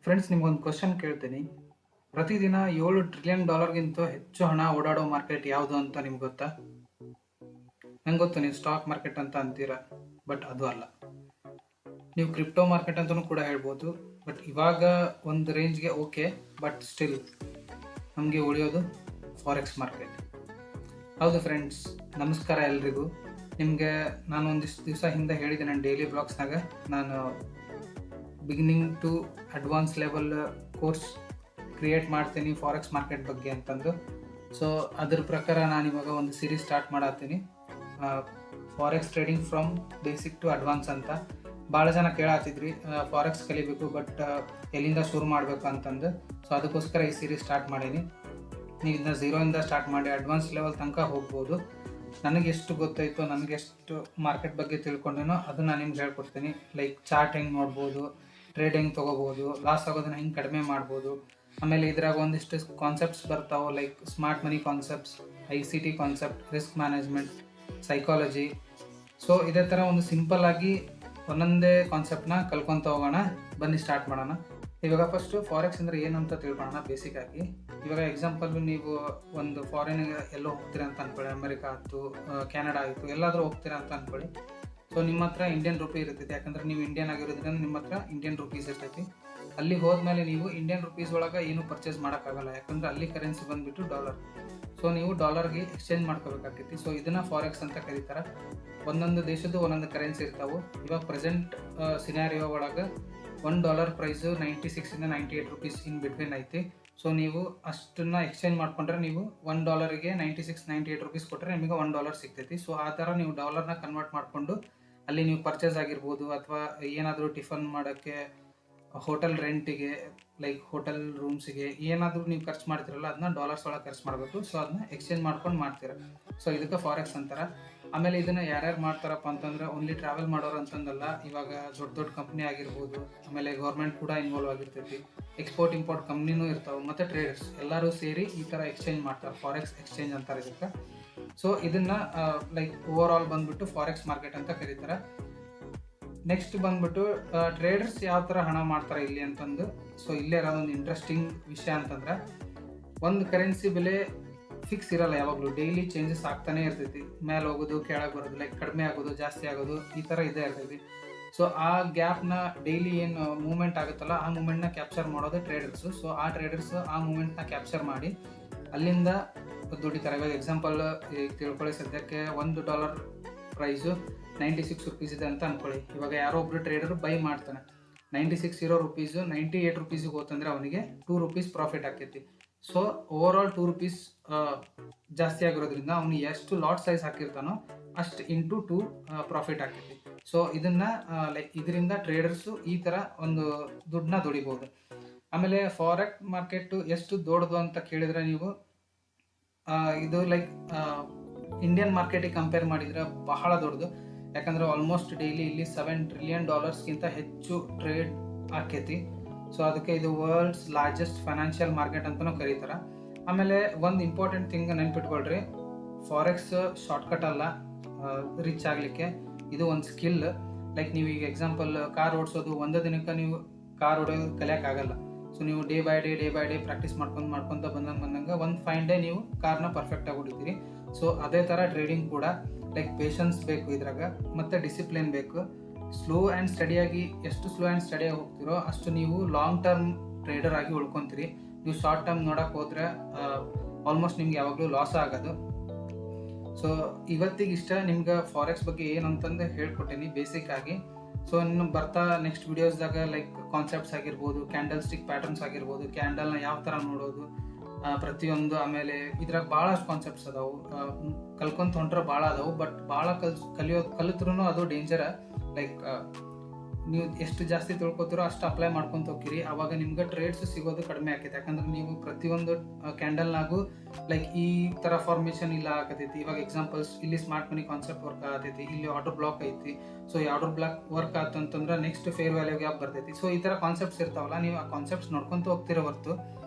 Friends, ನಿಮ್ಗೊಂದು question ಕೇಳ್ತೀನಿ. ಪ್ರತಿದಿನ $7 ಟ್ರಿಲಿಯನ್ ಹೆಚ್ಚು ಹಣ ಓಡಾಡೋ ಮಾರ್ಕೆಟ್ ಯಾವುದು ಅಂತ ನಿಮ್ಗೆ ಗೊತ್ತಾ? ನಂಗೆ ಗೊತ್ತು, ನೀವು ಸ್ಟಾಕ್ ಮಾರ್ಕೆಟ್ ಅಂತ ಅಂತೀರಾ, ಬಟ್ ಅದು ಅಲ್ಲ. ನೀವು ಕ್ರಿಪ್ಟೋ ಮಾರ್ಕೆಟ್ ಅಂತಲೂ ಕೂಡ ಹೇಳ್ಬೋದು, ಬಟ್ ಇವಾಗ ಒಂದು ರೇಂಜ್ಗೆ ಓಕೆ, ಬಟ್ ಸ್ಟಿಲ್ ನಮಗೆ ಉಳಿಯೋದು ಫಾರೆಕ್ಸ್ ಮಾರ್ಕೆಟ್. ಹೌದು ಫ್ರೆಂಡ್ಸ್, ನಮಸ್ಕಾರ ಎಲ್ರಿಗೂ. ನಿಮಗೆ ನಾನು ಒಂದಿಷ್ಟು ದಿವಸ ಹಿಂದೆ ಹೇಳಿದೆ ನನ್ನ ಡೈಲಿ ಬ್ಲಾಗ್ಸ್ನಾಗ, ನಾನು beginning to advance level course create ಮಾಡ್ತೀನಿ ಫಾರೆಕ್ಸ್ ಮಾರ್ಕೆಟ್ ಬಗ್ಗೆ ಅಂತಂದು. ಸೊ ಅದ್ರ ಪ್ರಕಾರ ನಾನು ಇವಾಗ ಒಂದು ಸೀರೀಸ್ ಸ್ಟಾರ್ಟ್ ಮಾಡತ್ತೀನಿ, forex trading from basic to advance ಅಂತ. ಭಾಳ ಜನ ಕೇಳತ್ತಿದ್ರಿ ಫಾರೆಕ್ಸ್ ಕಲಿಬೇಕು, ಬಟ್ ಎಲ್ಲಿಂದ ಶುರು ಮಾಡಬೇಕು ಅಂತಂದು. ಸೊ ಅದಕ್ಕೋಸ್ಕರ ಈ ಸೀರೀಸ್ ಸ್ಟಾರ್ಟ್ ಮಾಡೀನಿ. ನೀವು ಇದನ್ನ ಝೀರೋಯಿಂದ ಸ್ಟಾರ್ಟ್ ಮಾಡಿ ಅಡ್ವಾನ್ಸ್ ಲೆವೆಲ್ ತನಕ ಹೋಗ್ಬೋದು. ನನಗೆ ಎಷ್ಟು ಗೊತ್ತಾಯಿತೋ, ನನಗೆಷ್ಟು ಮಾರ್ಕೆಟ್ ಬಗ್ಗೆ ತಿಳ್ಕೊಂಡೇನೋ ಅದನ್ನು ನಾನು ನಿಮ್ಗೆ ಹೇಳ್ಕೊಡ್ತೀನಿ. ಲೈಕ್ ಚಾರ್ಟ್ ಹೆಂಗೆ ನೋಡ್ಬೋದು, ಟ್ರೇಡ್ ಹೆಂಗೆ ತೊಗೋಬೋದು, ಲಾಸ್ ಆಗೋದನ್ನ ಹೆಂಗೆ ಕಡಿಮೆ ಮಾಡ್ಬೋದು. ಆಮೇಲೆ ಇದ್ರಾಗ ಒಂದಿಷ್ಟು ಕಾನ್ಸೆಪ್ಟ್ಸ್ ಬರ್ತಾವೆ, ಲೈಕ್ ಸ್ಮಾರ್ಟ್ ಮನಿ concepts, ICT concept, risk management, psychology. So ಇದೇ ಥರ ಒಂದು ಸಿಂಪಲ್ ಆಗಿ ಒಂದೊಂದೇ ಕಾನ್ಸೆಪ್ಟ್ನ ಕಲ್ಕೊತ ಹೋಗೋಣ. ಬನ್ನಿ ಸ್ಟಾರ್ಟ್ ಮಾಡೋಣ. ಇವಾಗ ಫಸ್ಟು ಫಾರೆಕ್ಸ್ ಅಂದರೆ ಏನು ಅಂತ ತಿಳ್ಕೊಳ್ಳೋಣ ಬೇಸಿಕ್ ಆಗಿ. ಇವಾಗ ಎಕ್ಸಾಂಪಲ್ಲು, ನೀವು ಒಂದು ಫಾರಿನ್ಗೆ ಎಲ್ಲೋ ಹೋಗ್ತೀರಾ ಅಂತ ಅಂದ್ಕೊಳ್ಳಿ, ಅಮೆರಿಕಾ ಆಯಿತು, ಕೆನಡಾ ಆಯಿತು, ಎಲ್ಲಾದರೂ ಹೋಗ್ತೀರಾ ಅಂತ ಅಂದ್ಕೊಳ್ಳಿ. ಸೊ ನಿಮ್ಮ ಹತ್ರ ಇಂಡಿಯನ್ ರುಪಿ ಇರ್ತೈತಿ, ಯಾಕಂದ್ರೆ ನೀವು ಇಂಡಿಯನ್ ಆಗಿರೋದ್ರಿಂದ ನಿಮ್ಮ ಹತ್ರ ಇಂಡಿಯನ್ ರುಪೀಸ್ ಇರ್ತೈತಿ. ಅಲ್ಲಿ ಹೋದ್ಮೇಲೆ ನೀವು ಇಂಡಿಯನ್ ರುಪೀಸ್ ಒಳಗೆ ಏನು ಪರ್ಚೇಸ್ ಮಾಡೋಕ್ಕಾಗಲ್ಲ, ಯಾಕಂದ್ರೆ ಅಲ್ಲಿ ಕರೆನ್ಸಿ ಬಂದುಬಿಟ್ಟು ಡಾಲರ್. ಸೊ ನೀವು ಡಾಲರ್ಗೆ ಎಕ್ಸ್ಚೇಂಜ್ ಮಾಡ್ಕೋಬೇಕಾಗ್ತೈತಿ. ಸೊ ಇದನ್ನು ಫಾರೆಕ್ಸ್ ಅಂತ ಕರೀತಾರೆ. ಒಂದೊಂದು ದೇಶದ್ದು ಒಂದೊಂದು ಕರೆನ್ಸಿ ಇರ್ತಾವೆ. ಇವಾಗ ಪ್ರೆಸೆಂಟ್ ಸಿನಾರಿಯೋ ಒಳಗೆ $1 ಪ್ರೈಸು 96 98 ರೂಪೀಸ್ ಇನ್ ಬಿಟ್ವೀನ್ ಐತಿ. ಸೊ ನೀವು ಅಷ್ಟನ್ನು ಎಕ್ಸ್ಚೇಂಜ್ ಮಾಡ್ಕೊಂಡ್ರೆ ನೀವು $1ಗೆ 96 98 ರೂಪೀಸ್ ಕೊಟ್ಟರೆ ನಿಮಗೆ $1 ಸಿಗ್ತೈತಿ. ಸೊ ಆ ಥರ ನೀವು ಡಾಲರ್ನ ಕನ್ವರ್ಟ್ ಮಾಡಿಕೊಂಡು ಅಲ್ಲಿ ನೀವು ಪರ್ಚೇಸ್ ಆಗಿರ್ಬೋದು, ಅಥವಾ ಏನಾದರೂ ಟಿಫನ್ ಮಾಡೋಕ್ಕೆ, ಹೋಟೆಲ್ ರೆಂಟಿಗೆ, ಲೈಕ್ ಹೋಟೆಲ್ ರೂಮ್ಸಿಗೆ ಏನಾದರೂ ನೀವು ಖರ್ಚು ಮಾಡ್ತಿರಲ್ಲ, ಅದನ್ನ ಡಾಲರ್ಸ್ ಒಳಗೆ ಖರ್ಚು ಮಾಡಬೇಕು. ಸೊ ಅದನ್ನ ಎಕ್ಸ್ಚೇಂಜ್ ಮಾಡ್ಕೊಂಡು ಮಾಡ್ತೀರ. ಸೊ ಇದಕ್ಕೆ ಫಾರೆಕ್ಸ್ ಅಂತಾರೆ. ಆಮೇಲೆ ಇದನ್ನು ಯಾರ್ಯಾರು ಮಾಡ್ತಾರಪ್ಪ ಅಂತಂದ್ರೆ, ಓನ್ಲಿ ಟ್ರಾವೆಲ್ ಮಾಡೋರು ಅಂತಂದಲ್ಲ, ಇವಾಗ ದೊಡ್ಡ ದೊಡ್ಡ ಕಂಪ್ನಿ ಆಗಿರ್ಬೋದು, ಆಮೇಲೆ ಗೌರ್ಮೆಂಟ್ ಕೂಡ ಇನ್ವಾಲ್ವ್ ಆಗಿರ್ತೈತಿ, ಎಕ್ಸ್ಪೋರ್ಟ್ ಇಂಪೋರ್ಟ್ ಕಂಪ್ನಿನೂ ಇರ್ತಾವೆ, ಮತ್ತು ಟ್ರೇಡರ್ಸ್ ಎಲ್ಲರೂ ಸೇರಿ ಈ ಥರ ಎಕ್ಸ್ಚೇಂಜ್ ಮಾಡ್ತಾರೆ. ಫಾರೆಕ್ಸ್ ಎಕ್ಸ್ಚೇಂಜ್ ಅಂತಾರೆ ಇದಕ್ಕೆ. ಸೊ ಇದನ್ನು ಲೈಕ್ ಓವರ್ ಆಲ್ ಬಂದ್ಬಿಟ್ಟು ಫಾರೆಕ್ಸ್ ಮಾರ್ಕೆಟ್ ಅಂತ ಕರೀತಾರೆ. ನೆಕ್ಸ್ಟ್ ಬಂದ್ಬಿಟ್ಟು ಟ್ರೇಡರ್ಸ್ ಯಾವ ಥರ ಹಣ ಮಾಡ್ತಾರೆ ಇಲ್ಲಿ ಅಂತಂದು. ಸೊ ಇಲ್ಲೇ ಇರೋ ಒಂದು ಇಂಟ್ರೆಸ್ಟಿಂಗ್ ವಿಷಯ ಅಂತಂದ್ರೆ, ಒಂದು ಕರೆನ್ಸಿ ಬೆಲೆ ಫಿಕ್ಸ್ ಇರಲ್ಲ, ಯಾವಾಗಲೂ ಡೈಲಿ ಚೇಂಜಸ್ ಆಗ್ತಾನೆ ಇರ್ತೈತಿ. ಮೇಲೆ ಹೋಗೋದು, ಕೆಳಗೆ ಬರೋದು, ಲೈಕ್ ಕಡಿಮೆ ಆಗೋದು, ಜಾಸ್ತಿ ಆಗೋದು, ಈ ಥರ ಇದೇ ಇರ್ತೈತಿ. ಸೊ ಆ ಗ್ಯಾಪ್ನ ಡೈಲಿ ಏನು ಮೂವ್ಮೆಂಟ್ ಆಗುತ್ತಲ್ಲ, ಆ ಮೂವ್ಮೆಂಟ್ನ ಕ್ಯಾಪ್ಚರ್ ಮಾಡೋದು ಟ್ರೇಡರ್ಸು. ಸೊ ಆ ಟ್ರೇಡರ್ಸು ಆ ಮೂವ್ಮೆಂಟ್ನ ಕ್ಯಾಪ್ಚರ್ ಮಾಡಿ ಅಲ್ಲಿಂದ ದುಡಿತಾರೆ. ಇವಾಗ ಎಕ್ಸಾಂಪಲ್ ತಿಳ್ಕೊಳ್ಳಿ, ಸದ್ಯಕ್ಕೆ $1 ಪ್ರೈಸು 96 ರೂಪೀಸ್ ಇದೆ ಅಂತ ಅಂದ್ಕೊಳ್ಳಿ. ಇವಾಗ ಯಾರೋ ಒಬ್ರು ಟ್ರೇಡರ್ ಬೈ ಮಾಡ್ತಾನೆ, 96 ಇರೋ ರೂಪೀಸು 98 ರೂಪೀಸಿಗೆ ಹೋತಂದ್ರೆ ಅವನಿಗೆ 2 ರೂಪೀಸ್ ಪ್ರಾಫಿಟ್ ಆಕೈತಿ. ಸೊ ಓವರ್ ಆಲ್ 2 ರೂಪೀಸ್ ಜಾಸ್ತಿ ಆಗಿರೋದ್ರಿಂದ ಅವನು ಎಷ್ಟು ಲಾಟ್ ಸೈಜ್ ಹಾಕಿರ್ತಾನೋ ಅಷ್ಟು ಇಂಟು 2 ಪ್ರಾಫಿಟ್ ಆಕೈತಿ. ಸೊ ಇದನ್ನು ಲೈಕ್ ಇದರಿಂದ ಟ್ರೇಡರ್ಸು ಈ ಥರ ಒಂದು ದುಡ್ಡನ್ನ ದುಡಿಬೋದು. ಆಮೇಲೆ ಫಾರೆಕ್ಸ್ ಮಾರ್ಕೆಟು ಎಷ್ಟು ದೊಡ್ಡದು ಅಂತ ಕೇಳಿದರೆ, ನೀವು ಇದು ಲೈಕ್ ಇಂಡಿಯನ್ ಮಾರ್ಕೆಟಿಗೆ ಕಂಪೇರ್ ಮಾಡಿದರೆ ಬಹಳ ದೊಡ್ಡದು. ಯಾಕಂದರೆ ಆಲ್ಮೋಸ್ಟ್ ಡೈಲಿ ಇಲ್ಲಿ $7 ಟ್ರಿಲಿಯನ್ ಹೆಚ್ಚು ಟ್ರೇಡ್ ಆಕೈತಿ. ಸೊ ಅದಕ್ಕೆ ಇದು ವರ್ಲ್ಡ್ಸ್ ಲಾರ್ಜೆಸ್ಟ್ ಫೈನಾನ್ಷಿಯಲ್ ಮಾರ್ಕೆಟ್ ಅಂತಲೂ ಕರೀತಾರೆ. ಆಮೇಲೆ ಒಂದು ಇಂಪಾರ್ಟೆಂಟ್ ಥಿಂಗ್ ನೆನ್ಪಿಟ್ಕೊಳ್ರಿ, ಫಾರೆಕ್ಸ್ ಶಾರ್ಟ್ಕಟ್ ಅಲ್ಲ ರಿಚ್ ಆಗಲಿಕ್ಕೆ. ಇದು ಒಂದು ಸ್ಕಿಲ್. ಲೈಕ್ ನೀವು ಈಗ ಎಕ್ಸಾಂಪಲ್ ಕಾರ್ ಓಡಿಸೋದು, ಒಂದು ದಿನಕ್ಕೆ ನೀವು ಕಾರ್ ಓಡೋದು ಕಲಿಯೋಕ್ಕಾಗಲ್ಲ. ಸೊ ನೀವು ಡೇ ಬೈ ಡೇ ಪ್ರಾಕ್ಟೀಸ್ ಮಾಡ್ಕೊತ ಬಂದಂಗೆ ಒಂದು ಫೈನ್ ಡೇ ನೀವು ಕಾರ್ನ ಪರ್ಫೆಕ್ಟಾಗಿ ಹೊಡಿತೀರಿ. ಸೊ ಅದೇ ಥರ ಟ್ರೇಡಿಂಗ್ ಕೂಡ, ಲೈಕ್ ಪೇಷನ್ಸ್ ಬೇಕು ಇದ್ರಾಗ, ಮತ್ತು ಡಿಸಿಪ್ಲಿನ್ ಬೇಕು. ಸ್ಲೋ ಆ್ಯಂಡ್ ಸ್ಟಡಿಯಾಗಿ, ಎಷ್ಟು ಸ್ಲೋ ಆ್ಯಂಡ್ ಸ್ಟಡಿಯಾಗಿ ಹೋಗ್ತಿರೋ ಅಷ್ಟು ನೀವು ಲಾಂಗ್ ಟರ್ಮ್ ಟ್ರೇಡರ್ ಆಗಿ ಉಳ್ಕೊತೀರಿ. ನೀವು ಶಾರ್ಟ್ ಟರ್ಮ್ ನೋಡೋಕೆ ಹೋದರೆ ಆಲ್ಮೋಸ್ಟ್ ನಿಮ್ಗೆ ಯಾವಾಗಲೂ ಲಾಸ್ ಆಗೋದು. ಸೊ ಇವತ್ತಿಗೆ ಇಷ್ಟ ನಿಮ್ಗೆ ಫಾರೆಕ್ಸ್ ಬಗ್ಗೆ ಏನಂತಂದು ಹೇಳ್ಕೊಟ್ಟೀನಿ ಬೇಸಿಕ್ ಆಗಿ. ಸೊ ಇನ್ನು ಬರ್ತಾ ನೆಕ್ಸ್ಟ್ ವಿಡಿಯೋಸ್ದಾಗ ಲೈಕ್ ಕಾನ್ಸೆಪ್ಟ್ಸ್ ಆಗಿರ್ಬೋದು, ಕ್ಯಾಂಡಲ್ ಸ್ಟಿಕ್ ಪ್ಯಾಟರ್ನ್ಸ್ ಆಗಿರ್ಬೋದು, ಕ್ಯಾಂಡಲ್ನ ಯಾವ ಥರ ನೋಡೋದು ಪ್ರತಿಯೊಂದು. ಆಮೇಲೆ ಇದ್ರಾಗ ಭಾಳಷ್ಟು ಕಾನ್ಸೆಪ್ಟ್ಸ್ ಅದಾವು, ಕಲ್ಕೊಂತ ಹೊಂಟ್ರೆ ಭಾಳ ಅದಾವು. ಬಟ್ ಭಾಳ ಕಲಿತ್ರೂ ಅದು ಡೇಂಜರ. ಲೈಕ್ ನೀವು ಎಷ್ಟು ಜಾಸ್ತಿ ತಿಳ್ಕೊತೀರೋ ಅಷ್ಟು ಅಪ್ಲೈ ಮಾಡ್ಕೊತ ಹೋಗ್ತೀರಿ, ಆವಾಗ ನಿಮ್ಗೆ ಟ್ರೇಡ್ಸ್ ಸಿಗೋದು ಕಡಿಮೆ ಆಕೈತೆ. ಯಾಕಂದ್ರೆ ನೀವು ಪ್ರತಿಯೊಂದು ಕ್ಯಾಂಡಲ್ನಾಗೂ ಲೈಕ್ ಈ ಥರ ಫಾರ್ಮೇಷನ್ ಇಲ್ಲ ಆಗತೈತಿ. ಇವಾಗ ಎಕ್ಸಾಂಪಲ್ಸ್, ಇಲ್ಲಿ ಸ್ಮಾರ್ಟ್ ಮನಿ ಕಾನ್ಸೆಪ್ಟ್ ವರ್ಕ್ ಆಗತೈತಿ, ಇಲ್ಲಿ ಆರ್ಡರ್ ಬ್ಲಾಕ್ ಐತಿ. ಸೊ ಈ ಆರ್ಡರ್ ಬ್ಲಾಕ್ ವರ್ಕ್ ಆಯ್ತು ಅಂತಂದ್ರೆ ನೆಕ್ಸ್ಟ್ ಫೇರ್ ವ್ಯಾಲ್ಯೂ ಗ್ಯಾಪ್ ಬರ್ತೈತಿ. ಸೊ ಈ ಥರ ಕಾನ್ಸೆಪ್ಟ್ಸ್ ಇರ್ತಾವಲ್ಲ, ನೀವು ಆ ಕಾನ್ಸೆಪ್ಟ್ಸ್ ನೋಡ್ಕೊತ ಹೋಗ್ತಿರೋ ಹೊರತು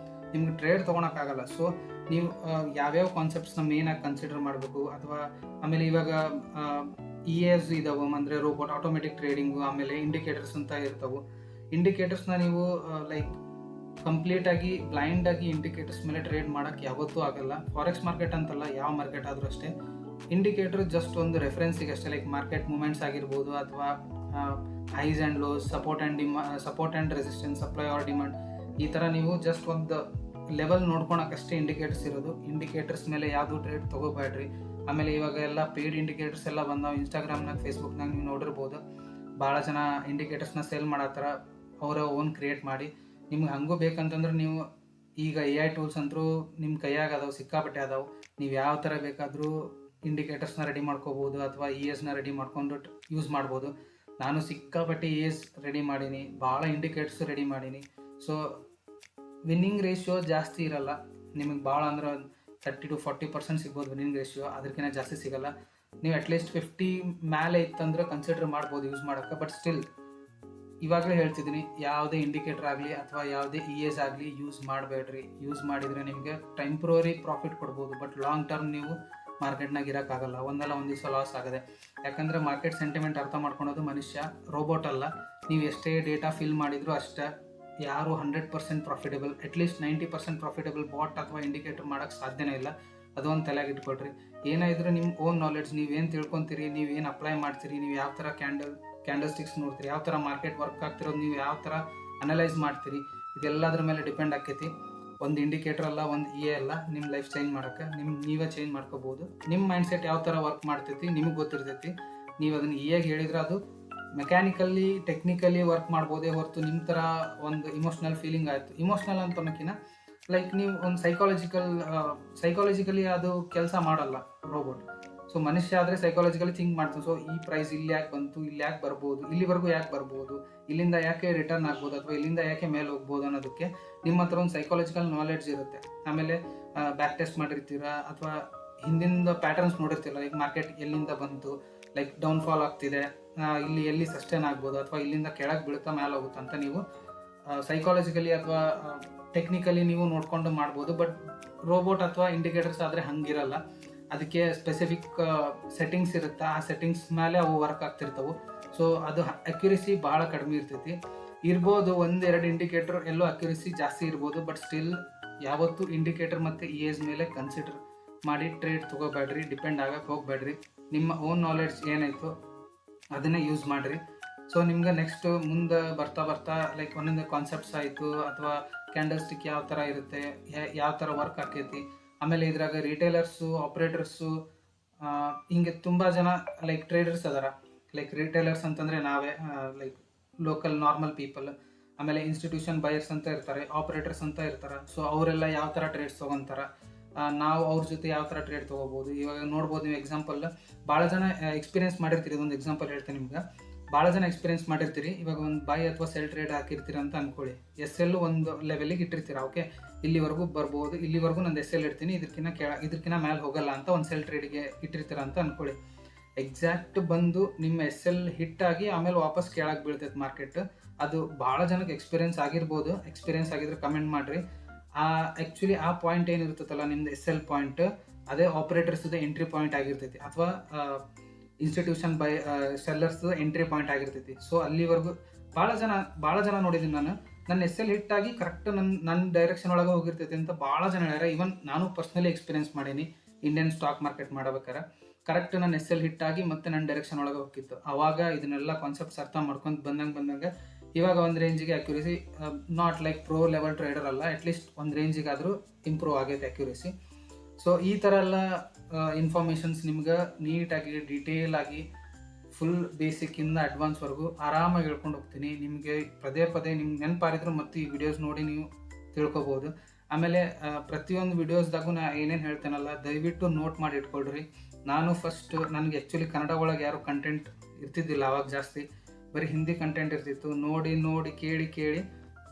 ನಿಮ್ಗೆ ಟ್ರೇಡ್ ತೊಗೊಳಕ್ಕಾಗಲ್ಲ. ಸೊ ನೀವು ಯಾವ್ಯಾವ ಕಾನ್ಸೆಪ್ಟ್ಸ್ನ ಮೇನಾಗಿ ಕನ್ಸಿಡರ್ ಮಾಡಬೇಕು, ಅಥವಾ ಆಮೇಲೆ ಇವಾಗ EAs ಇದಾವೆ, ಅಂದರೆ ರೋಬೋಟ್ ಆಟೋಮೆಟಿಕ್ ಟ್ರೇಡಿಂಗು, ಆಮೇಲೆ ಇಂಡಿಕೇಟರ್ಸ್ ಅಂತ ಇರ್ತಾವೆ. ಇಂಡಿಕೇಟರ್ಸ್ನ ನೀವು ಲೈಕ್ ಕಂಪ್ಲೀಟಾಗಿ ಬ್ಲೈಂಡಾಗಿ ಇಂಡಿಕೇಟರ್ಸ್ ಮೇಲೆ ಟ್ರೇಡ್ ಮಾಡೋಕ್ಕೆ ಯಾವತ್ತೂ ಆಗಲ್ಲ. ಫಾರೆಕ್ಸ್ ಮಾರ್ಕೆಟ್ ಅಂತಲ್ಲ, ಯಾವ ಮಾರ್ಕೆಟ್ ಆದರೂ ಅಷ್ಟೇ. ಇಂಡಿಕೇಟರ್ ಜಸ್ಟ್ ಒಂದು ರೆಫರೆನ್ಸಿಗೆ ಅಷ್ಟೇ. ಲೈಕ್ ಮಾರ್ಕೆಟ್ ಮೂಮೆಂಟ್ಸ್ ಆಗಿರ್ಬೋದು, ಅಥವಾ highs and lows, support and resistance, supply or demand, ಈ ಥರ ನೀವು ಜಸ್ಟ್ ಒಂದು ಲೆವೆಲ್ ನೋಡ್ಕೊಳಕ್ಕಷ್ಟೇ ಇಂಡಿಕೇಟರ್ಸ್ ಇರೋದು. ಇಂಡಿಕೇಟರ್ಸ್ ಮೇಲೆ ಯಾವುದು ಟ್ರೇಡ್ ತೊಗೋಬೇಡ್ರಿ. ಆಮೇಲೆ ಇವಾಗ ಎಲ್ಲ ಪೇಯ್ಡ್ ಇಂಡಿಕೇಟರ್ಸ್ ಎಲ್ಲ ಬಂದಾವೆ. ಇನ್ಸ್ಟಾಗ್ರಾಮ್ನಾಗ, ಫೇಸ್ಬುಕ್ನಾಗ ನೀವು ನೋಡಿರ್ಬೋದು, ಭಾಳ ಜನ ಇಂಡಿಕೇಟರ್ಸ್ನ ಸೇಲ್ ಮಾಡತ್ತಾರ ಅವರ ಓನ್ ಕ್ರಿಯೇಟ್ ಮಾಡಿ. ನಿಮ್ಗೆ ಹಂಗೂ ಬೇಕಂತಂದ್ರೆ ನೀವು ಈಗ AI ಟೂಲ್ಸ್ ಅಂತೂ ನಿಮ್ಮ ಕೈಯಾಗ ಅದಾವೆ, ಸಿಕ್ಕಾಪಟ್ಟೆ ಅದಾವೆ. ನೀವು ಯಾವ ಥರ ಬೇಕಾದರೂ ಇಂಡಿಕೇಟರ್ಸ್ನ ರೆಡಿ ಮಾಡ್ಕೋಬೋದು, ಅಥವಾ ESನ ರೆಡಿ ಮಾಡ್ಕೊಂಡು ಯೂಸ್ ಮಾಡ್ಬೋದು. ನಾನು ಸಿಕ್ಕಾಪಟ್ಟೆ ES ರೆಡಿ ಮಾಡೀನಿ, ಭಾಳ ಇಂಡಿಕೇಟರ್ಸ್ ರೆಡಿ ಮಾಡೀನಿ. ಸೊ ವಿನ್ನಿಂಗ್ ರೇಷಿಯೋ ಜಾಸ್ತಿ ಇರಲ್ಲ ನಿಮಗೆ. ಭಾಳ ಅಂದ್ರೆ 30 to 40% ಸಿಗ್ಬೋದು ವಿನ್ನಿಂಗ್ ರೇಷಿಯೋ, ಅದಕ್ಕಿಂತ ಜಾಸ್ತಿ ಸಿಗಲ್ಲ. ನೀವು ಅಟ್ಲೀಸ್ಟ್ 50 ಮೇಲೆ ಇತ್ತಂದ್ರೆ ಕನ್ಸಿಡರ್ ಮಾಡ್ಬೋದು ಯೂಸ್ ಮಾಡೋಕ್ಕೆ. ಬಟ್ ಸ್ಟಿಲ್ ಇವಾಗಲೇ ಹೇಳ್ತಿದ್ದೀನಿ, ಯಾವುದೇ ಇಂಡಿಕೇಟರ್ ಆಗಲಿ ಅಥವಾ ಯಾವುದೇ ES ಆಗಲಿ ಯೂಸ್ ಮಾಡಬೇಡ್ರಿ. ಯೂಸ್ ಮಾಡಿದರೆ ನಿಮಗೆ ಟೆಂಪ್ರರಿ ಪ್ರಾಫಿಟ್ ಕೊಡ್ಬೋದು, ಬಟ್ ಲಾಂಗ್ ಟರ್ಮ್ ನೀವು ಮಾರ್ಕೆಟ್ನಾಗ ಇರೋಕ್ಕಾಗಲ್ಲ. ಒಂದಲ್ಲ ಒಂದು ದಿವಸ ಲಾಸ್ ಆಗಿದೆ. ಯಾಕಂದರೆ ಮಾರ್ಕೆಟ್ ಸೆಂಟಿಮೆಂಟ್ ಅರ್ಥ ಮಾಡ್ಕೊಳೋದು ಮನುಷ್ಯ, ರೋಬೋಟ್ ಅಲ್ಲ. ನೀವು ಎಷ್ಟೇ ಡೇಟಾ ಫಿಲ್ ಮಾಡಿದರೂ ಅಷ್ಟೇ, ಯಾರು 100% ಪ್ರಾಫಿಟೇಬಲ್, ಅಟ್ಲೀಸ್ಟ್ 90% ಪ್ರಾಫಿಟೇಬಲ್ ಬಾಟ್ ಅಥವಾ ಇಂಡಿಕೇಟರ್ ಮಾಡೋಕ್ಕೆ ಸಾಧ್ಯನೇ ಇಲ್ಲ. ಅದೊಂದು ತಲೆಯಾಗಿ ಇಟ್ಕೊಳ್ರಿ. ಏನಾದರೂ ನಿಮ್ಮ ಓನ್ ನಾಲೆಡ್ಜ್, ನೀವೇನು ತಿಳ್ಕೊತೀರಿ, ನೀವೇನು ಅಪ್ಲೈ ಮಾಡ್ತೀರಿ, ನೀವು ಯಾವ ಥರ ಕ್ಯಾಂಡಲ್ ಸ್ಟಿಕ್ಸ್ ನೋಡ್ತೀರಿ, ಯಾವ ಥರ ಮಾರ್ಕೆಟ್ ವರ್ಕ್ ಆಗ್ತಿರೋದು, ನೀವು ಯಾವ ಥರ ಅನಲೈಸ್ ಮಾಡ್ತೀರಿ, ಇದೆಲ್ಲದ್ರ ಮೇಲೆ ಡಿಪೆಂಡ್ ಆಕೈತಿ. ಒಂದು ಇಂಡಿಕೇಟರ್ ಅಲ್ಲ, ಒಂದು EA ಅಲ್ಲ ನಿಮ್ಮ ಲೈಫ್ ಚೇಂಜ್ ಮಾಡೋಕ್ಕೆ. ನೀವೇ ಚೇಂಜ್ ಮಾಡ್ಕೋಬೋದು. ನಿಮ್ಮ ಮೈಂಡ್ಸೆಟ್ ಯಾವ ಥರ ವರ್ಕ್ ಮಾಡ್ತೈತಿ ನಿಮಗೆ ಗೊತ್ತಿರ್ತೈತಿ. ನೀವು ಅದನ್ನು EAಗೆ ಹೇಳಿದ್ರೆ ಅದು ಮೆಕ್ಯಾನಿಕಲಿ, ಟೆಕ್ನಿಕಲಿ ವರ್ಕ್ ಮಾಡ್ಬೋದೇ ಹೊರತು ನಿಮ್ಮ ಥರ ಒಂದು ಇಮೋಷ್ನಲ್ ಫೀಲಿಂಗ್ ಆಯಿತು. ಇಮೋಷ್ನಲ್ ಅಂತ ಅನ್ನೋಕ್ಕಿಂತ ಲೈಕ್ ನೀವು ಒಂದು ಸೈಕಾಲಜಿಕಲಿ ಅದು ಕೆಲಸ ಮಾಡಲ್ಲ ರೋಬೋಟ್. ಸೊ ಮನುಷ್ಯ ಆದರೆ ಸೈಕಾಲಜಿಕಲಿ ಥಿಂಕ್ ಮಾಡ್ತೀವಿ. ಸೊ ಈ ಪ್ರೈಸ್ ಇಲ್ಲಿ ಯಾಕೆ ಬಂತು, ಇಲ್ಲಿ ಯಾಕೆ ಬರ್ಬೋದು, ಇಲ್ಲಿವರೆಗೂ ಯಾಕೆ ಬರ್ಬೋದು, ಇಲ್ಲಿಂದ ಯಾಕೆ ರಿಟರ್ನ್ ಆಗ್ಬೋದು, ಅಥವಾ ಇಲ್ಲಿಂದ ಯಾಕೆ ಮೇಲೆ ಹೋಗ್ಬೋದು ಅನ್ನೋದಕ್ಕೆ ನಿಮ್ಮ ಹತ್ರ ಒಂದು ಸೈಕಾಲಜಿಕಲ್ ನಾಲೆಡ್ಜ್ ಇರುತ್ತೆ. ಆಮೇಲೆ ಬ್ಯಾಕ್ ಟೆಸ್ಟ್ ಮಾಡಿರ್ತೀರಾ, ಅಥವಾ ಹಿಂದಿಂದ ಪ್ಯಾಟರ್ನ್ಸ್ ನೋಡಿರ್ತೀರ. ಲೈಕ್ ಮಾರ್ಕೆಟ್ ಎಲ್ಲಿಂದ ಬಂತು, ಲೈಕ್ ಡೌನ್ಫಾಲ್ ಆಗ್ತಿದೆ, ಇಲ್ಲಿ ಎಲ್ಲಿ ಸಸ್ಟೈನ್ ಆಗ್ಬೋದು, ಅಥವಾ ಇಲ್ಲಿಂದ ಕೆಳಗೆ ಬೀಳ್ತಾ ಮೇಲೆ ಹೋಗುತ್ತೆ ಅಂತ ನೀವು ಸೈಕಾಲಜಿಕಲಿ ಅಥವಾ ಟೆಕ್ನಿಕಲಿ ನೀವು ನೋಡ್ಕೊಂಡು ಮಾಡ್ಬೋದು. ಬಟ್ ರೋಬೋಟ್ ಅಥವಾ ಇಂಡಿಕೇಟರ್ಸ್ ಆದರೆ ಹಂಗಿರಲ್ಲ. ಅದಕ್ಕೆ ಸ್ಪೆಸಿಫಿಕ್ ಸೆಟ್ಟಿಂಗ್ಸ್ ಇರುತ್ತೆ. ಆ ಸೆಟ್ಟಿಂಗ್ಸ್ ಮೇಲೆ ಅವು ವರ್ಕ್ ಆಗ್ತಿರ್ತವೆ. ಸೊ ಅದು ಅಕ್ಯುರಸಿ ಭಾಳ ಕಡಿಮೆ ಇರ್ತೈತಿ. ಇರ್ಬೋದು 1-2 ಇಂಡಿಕೇಟರ್ ಎಲ್ಲೋ ಅಕ್ಯುರಸಿ ಜಾಸ್ತಿ ಇರ್ಬೋದು. ಬಟ್ ಸ್ಟಿಲ್ ಯಾವತ್ತೂ ಇಂಡಿಕೇಟರ್ ಮತ್ತು ES ಮೇಲೆ ಕನ್ಸಿಡರ್ ಮಾಡಿ ಟ್ರೇಡ್ ತೊಗೋಬೇಡ್ರಿ, ಡಿಪೆಂಡ್ ಆಗಕ್ಕೆ ಹೋಗಬೇಡ್ರಿ. ನಿಮ್ಮ ಓನ್ ನಾಲೆಡ್ಜ್ ಏನಾಯಿತು ಅದನ್ನೇ ಯೂಸ್ ಮಾಡಿರಿ. ಸೊ ನಿಮ್ಗೆ ನೆಕ್ಸ್ಟ್ ಮುಂದೆ ಬರ್ತಾ ಲೈಕ್ ಒಂದೊಂದು ಕಾನ್ಸೆಪ್ಟ್ಸ್ ಆಯಿತು, ಅಥವಾ ಕ್ಯಾಂಡಲ್ ಸ್ಟಿಕ್ ಯಾವ ಥರ ಇರುತ್ತೆ, ಯಾವ ಥರ ವರ್ಕ್ ಆಕೈತಿ. ಆಮೇಲೆ ಇದ್ರಾಗ ರಿಟೇಲರ್ಸು, ಆಪ್ರೇಟರ್ಸು, ಹಿಂಗೆ ತುಂಬ ಜನ ಲೈಕ್ ಟ್ರೇಡರ್ಸ್ ಅದಾರ. ಲೈಕ್ ರಿಟೇಲರ್ಸ್ ಅಂತಂದರೆ ನಾವೇ, ಲೈಕ್ ಲೋಕಲ್ ನಾರ್ಮಲ್ ಪೀಪಲ್. ಆಮೇಲೆ ಇನ್ಸ್ಟಿಟ್ಯೂಷನ್ ಬಯರ್ಸ್ ಅಂತ ಇರ್ತಾರೆ, ಆಪ್ರೇಟರ್ಸ್ ಅಂತ ಇರ್ತಾರೆ. ಸೊ ಅವರೆಲ್ಲ ಯಾವ ಥರ ಟ್ರೇಡ್ಸ್ ತೊಗೊತಾರೆ, ನಾವು ಅವ್ರ ಜೊತೆ ಯಾವ ಥರ ಟ್ರೇಡ್ ತೊಗೋಬೋದು. ಇವಾಗ ನೋಡ್ಬೋದು ನೀವು ಎಕ್ಸಾಂಪಲ್, ಭಾಳ ಜನ ಎಕ್ಸ್ಪೀರಿಯನ್ಸ್ ಮಾಡಿರ್ತೀರಿ. ಇದೊಂದು ಎಕ್ಸಾಂಪಲ್ ಹೇಳ್ತೀನಿ ನಿಮ್ಗೆ. ಭಾಳ ಜನ ಎಕ್ಸ್ಪೀರಿಯನ್ಸ್ ಮಾಡಿರ್ತೀರಿ. ಇವಾಗ ಒಂದು ಬೈ ಅಥವಾ ಸೆಲ್ ಟ್ರೇಡ್ ಹಾಕಿರ್ತೀರ ಅಂತ ಅಂದ್ಕೊಳ್ಳಿ. SL ಒಂದು ಲೆವೆಲಿಗೆ ಇಟ್ಟಿರ್ತೀರ. ಓಕೆ, ಇಲ್ಲಿವರೆಗೂ ಬರ್ಬೋದು, ಇಲ್ಲಿವರೆಗೂ ನಂದು SL ಇಡ್ತೀನಿ, ಇದಕ್ಕಿಂತ ಮೇಲೆ ಹೋಗಲ್ಲ ಅಂತ ಒಂದು ಸೆಲ್ ಟ್ರೇಡಿಗೆ ಇಟ್ಟಿರ್ತೀರ ಅಂತ ಅಂದ್ಕೊಳ್ಳಿ. ಎಕ್ಸಾಕ್ಟ್ ಬಂದು ನಿಮ್ಮ SL ಹಿಟ್ ಆಗಿ ಆಮೇಲೆ ವಾಪಸ್ ಕೆಳಗೆ ಬೀಳ್ತೈತೆ ಮಾರ್ಕೆಟ್. ಅದು ಭಾಳ ಜನಕ್ಕೆ ಎಕ್ಸ್ಪೀರಿಯನ್ಸ್ ಆಗಿರ್ಬೋದು. ಎಕ್ಸ್ಪೀರಿಯನ್ಸ್ ಆಗಿದ್ರೆ ಕಮೆಂಟ್ ಮಾಡಿರಿ. ಆ್ಯಕ್ಚುಲಿ ಆ ಪಾಯಿಂಟ್ ಏನಿರ್ತೈತಲ್ಲ ನಿಮ್ದು SL ಪಾಯಿಂಟ್, ಅದೇ ಆಪ್ರೇಟರ್ಸ್ದು ಎಂಟ್ರಿ ಪಾಯಿಂಟ್ ಆಗಿರ್ತೈತಿ, ಅಥವಾ ಇನ್ಸ್ಟಿಟ್ಯೂಷನ್ ಸೆಲ್ಲರ್ಸ್ದು ಎಂಟ್ರಿ ಪಾಯಿಂಟ್ ಆಗಿರ್ತೈತಿ. ಸೊ ಅಲ್ಲಿವರೆಗೂ ಭಾಳ ಜನ ನೋಡಿದ್ದೀನಿ ನಾನು. ನನ್ನ SL ಹಿಟ್ಟಾಗಿ ಕರೆಕ್ಟ್ ನನ್ನ ಡೈರೆಕ್ಷನ್ ಒಳಗೆ ಹೋಗಿರ್ತೈತಿ ಅಂತ ಭಾಳ ಜನ ಹೇಳ್ಯಾರ. ಈವನ್ ನಾನು ಪರ್ಸ್ನಲಿ ಎಕ್ಸ್ಪೀರಿಯನ್ಸ್ ಮಾಡೀನಿ. ಇಂಡಿಯನ್ ಸ್ಟಾಕ್ ಮಾರ್ಕೆಟ್ ಮಾಡಬೇಕಾರೆ ಕರೆಕ್ಟ್ ನನ್ನ SL ಹಿಟ್ಟಾಗಿ ಮತ್ತೆ ನನ್ನ ಡೈರೆಕ್ಷನ್ ಒಳಗೆ ಹೋಗಿತ್ತು. ಆವಾಗ ಇದನ್ನೆಲ್ಲ ಕಾನ್ಸೆಪ್ಟ್ಸ್ ಅರ್ಥ ಮಾಡ್ಕೊಂಡು ಬಂದಂಗೆ ಇವಾಗ ಒಂದು ರೇಂಜಿಗೆ accuracy, not like pro level trader ಅಲ್ಲ, ಅಟ್ಲೀಸ್ಟ್ ಒಂದು ರೇಂಜಿಗಾದರೂ ಇಂಪ್ರೂವ್ ಆಗೈತೆ ಅಕ್ಯುರಸಿ. ಸೊ ಈ ಥರ ಎಲ್ಲ ಇನ್ಫಾರ್ಮೇಷನ್ಸ್ ನಿಮ್ಗೆ ನೀಟಾಗಿ ಡೀಟೇಲ್ ಆಗಿ ಫುಲ್ ಬೇಸಿಕ್ಕಿಂದ ಅಡ್ವಾನ್ಸ್ವರೆಗೂ ಆರಾಮಾಗಿ ಹೇಳ್ಕೊಂಡು ಹೋಗ್ತೀನಿ. ನಿಮಗೆ ಪದೇ ನಿಮ್ಗೆ ನೆನಪಾರಿದ್ರು ಮತ್ತು ಈ ವಿಡಿಯೋಸ್ ನೋಡಿ ನೀವು ತಿಳ್ಕೊಬೋದು. ಆಮೇಲೆ ಪ್ರತಿಯೊಂದು ವಿಡಿಯೋಸ್ದಾಗೂ ನಾ ಏನೇನು ಹೇಳ್ತೇನಲ್ಲ, ದಯವಿಟ್ಟು ನೋಟ್ ಮಾಡಿ ಇಟ್ಕೊಳ್ರಿ. ನಾನು ಫಸ್ಟ್ ನನಗೆ ಆ್ಯಕ್ಚುಲಿ ಕನ್ನಡ ಒಳಗೆ ಯಾರು ಕಂಟೆಂಟ್ ಇರ್ತಿದ್ದಿಲ್ಲ ಅವಾಗ, ಜಾಸ್ತಿ ಬರೀ ಹಿಂದಿ ಕಂಟೆಂಟ್ ಇರ್ತಿತ್ತು. ನೋಡಿ ಕೇಳಿ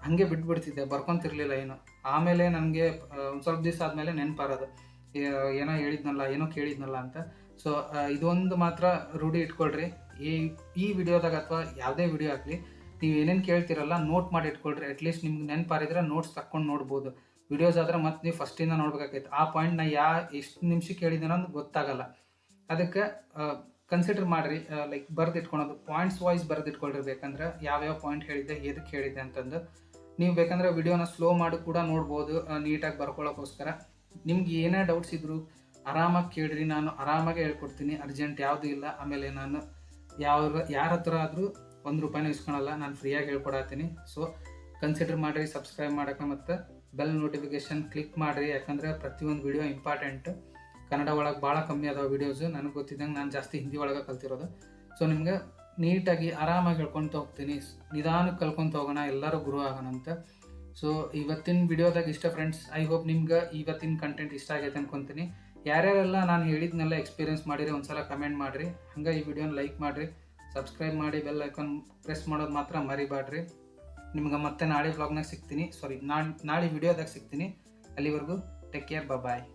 ಹಾಗೆ ಬಿಟ್ಬಿಡ್ತಿದ್ದೆ, ಬರ್ಕೊತಿರ್ಲಿಲ್ಲ ಏನು. ಆಮೇಲೆ ನನಗೆ ಒಂದು ಸ್ವಲ್ಪ ದಿವಸ ಆದಮೇಲೆ ನೆನಪಾರೋದು, ಏನೋ ಕೇಳಿದ್ನಲ್ಲ ಅಂತ. ಸೊ ಇದೊಂದು ಮಾತ್ರ ರೂಢಿ ಇಟ್ಕೊಳ್ರಿ. ಈ ವಿಡಿಯೋದಾಗ ಅಥವಾ ಯಾವುದೇ ವಿಡಿಯೋ ಆಗಲಿ, ನೀವು ಏನೇನು ಕೇಳ್ತಿರಲ್ಲ ನೋಟ್ ಮಾಡಿ ಇಟ್ಕೊಳ್ರಿ. ಅಟ್ಲೀಸ್ಟ್ ನಿಮ್ಗೆ ನೆನಪಾರಿದ್ರೆ ನೋಟ್ಸ್ ತಕ್ಕೊಂಡು ನೋಡ್ಬೋದು. ವಿಡಿಯೋಸ್ ಆದರೆ ಮತ್ತೆ ನೀವು ಫಸ್ಟಿಂದ ನೋಡ್ಬೇಕಾಗೈತೆ. ಆ ಪಾಯಿಂಟ್ ನಾ ಎಷ್ಟು ನಿಮಿಷಕ್ಕೆ ಹೇಳಿದ್ದೇನೋ ಅಂತ ಗೊತ್ತಾಗಲ್ಲ. ಅದಕ್ಕೆ ಕನ್ಸಿಡರ್ ಮಾಡಿರಿ, ಲೈಕ್ ಬರೆದಿಟ್ಕೊಳೋದು, ಪಾಯಿಂಟ್ಸ್ ವೈಸ್ ಬರೆದಿಟ್ಕೊಳ್ರಿ. ಬೇಕಂದ್ರೆ ಯಾವ್ಯಾವ ಪಾಯಿಂಟ್ ಹೇಳಿದ್ದೆ, ಎದಕ್ಕೆ ಹೇಳಿದ್ದೆ ಅಂತಂದು ನೀವು ಬೇಕಂದ್ರೆ ವಿಡಿಯೋನ ಸ್ಲೋ ಮಾಡಿ ಕೂಡ ನೋಡ್ಬೋದು, ನೀಟಾಗಿ ಬರ್ಕೊಳ್ಳೋಕ್ಕೋಸ್ಕರ. ನಿಮ್ಗೆ ಏನೇ ಡೌಟ್ಸ್ ಇದ್ದರೂ ಆರಾಮಾಗಿ ಕೇಳ್ರಿ, ನಾನು ಆರಾಮಾಗಿ ಹೇಳ್ಕೊಡ್ತೀನಿ. ಅರ್ಜೆಂಟ್ ಯಾವುದೂ ಇಲ್ಲ. ಆಮೇಲೆ ನಾನು ಯಾರ ಹತ್ರ ಆದರೂ ₹1 ಇಸ್ಕೊಳಲ್ಲ, ನಾನು ಫ್ರೀಯಾಗಿ ಹೇಳ್ಕೊಡತ್ತೀನಿ. ಸೊ ಕನ್ಸಿಡರ್ ಮಾಡಿರಿ ಸಬ್ಸ್ಕ್ರೈಬ್ ಮಾಡೋಕೆ, ಮತ್ತು ಬೆಲ್ ನೋಟಿಫಿಕೇಷನ್ ಕ್ಲಿಕ್ ಮಾಡಿರಿ. ಯಾಕಂದರೆ ಪ್ರತಿಯೊಂದು ವಿಡಿಯೋ ಇಂಪಾರ್ಟೆಂಟ್. ಕನ್ನಡ ಒಳಗೆ ಭಾಳ ಕಮ್ಮಿ ಅದಾವೆ ವೀಡಿಯೋಸು, ನನಗೆ ಗೊತ್ತಿದ್ದಂಗೆ ನಾನು ಜಾಸ್ತಿ ಹಿಂದಿ ಒಳಗೆ ಕಲ್ತಿರೋದು. ಸೊ ನಿಮ್ಗೆ ನೀಟಾಗಿ ಆರಾಮಾಗಿ ಹೇಳ್ಕೊತ ಹೋಗ್ತೀನಿ. ನಿಧಾನಕ್ಕೆ ಕಲ್ಕೊತ ಹೋಗೋಣ, ಎಲ್ಲರೂ ಗುರು ಆಗೋಣ ಅಂತ. ಸೊ ಇವತ್ತಿನ ವಿಡಿಯೋದಾಗ ಇಷ್ಟ ಫ್ರೆಂಡ್ಸ್. ಐ ಹೋಪ್ ನಿಮ್ಗೆ ಇವತ್ತಿನ ಕಂಟೆಂಟ್ ಇಷ್ಟ ಆಗೈತೆ ಅನ್ಕೊತೀನಿ. ಯಾರ್ಯಾರೆಲ್ಲ ನಾನು ಹೇಳಿದ್ನೆಲ್ಲ ಎಕ್ಸ್ಪೀರಿಯನ್ಸ್ ಮಾಡಿರಿ ಒಂದ್ಸಲ ಕಮೆಂಟ್ ಮಾಡಿರಿ. ಹಂಗೆ ಈ ವಿಡಿಯೋನ ಲೈಕ್ ಮಾಡಿರಿ, ಸಬ್ಸ್ಕ್ರೈಬ್ ಮಾಡಿ, ಬೆಲ್ ಐಕಾನ್ ಪ್ರೆಸ್ ಮಾಡೋದು ಮಾತ್ರ ಮರಿಬೇಡ್ರಿ. ನಿಮ್ಗೆ ಮತ್ತೆ ನಾಳೆ ವ್ಲಾಗ್ನಾಗ ಸಿಗ್ತೀನಿ, ನಾಳೆ ವಿಡಿಯೋದಾಗ ಸಿಗ್ತೀನಿ. ಅಲ್ಲಿವರೆಗೂ ಟೇಕ್ ಕೇರ್, ಬಾಯ್.